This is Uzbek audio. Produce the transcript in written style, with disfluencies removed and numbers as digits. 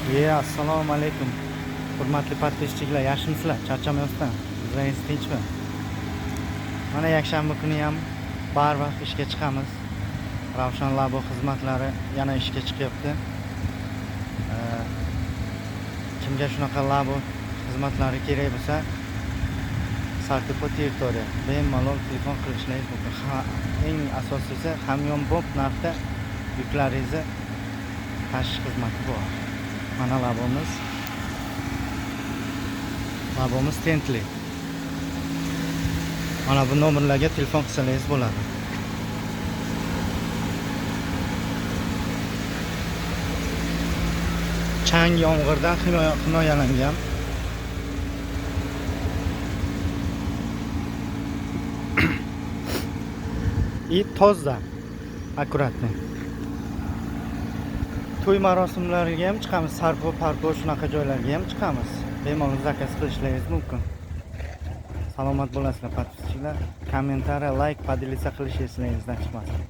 Assalomu alaykum. Hurmatli podpischilar, yaxshimisizlar? Charchamayapsizlar? O'zlaringiz tinchmi? Mana yakshanba kuni ham barvaqt ishga chiqamiz. Ravshan Labo xizmatlari yana ishga chiqyapti. Kimga shunaqa Labo xizmatlari kerak bo'lsa, Sartepo territoriya bemalol telefon qilishingiz mumkin. Eng asosiysi hamyonbop narxda yuklaringizni tashish xizmati bor. Mana Labomiz Tentli. Mana bu nomerlarga telefon qilsangiz bo'ladi. Chang yomg'irdan himoyalangan. И toza, akkuratni. To'y marosimlariga ham chiqamiz, sarpo, parko shunaqa joylarga ham chiqamiz. Bemalol zakaz qilishingiz mumkin. Salomat bo'lasizlar, podpischilar. Kommentariy, like, podelиться qilishingiz esingizdan chiqmasin.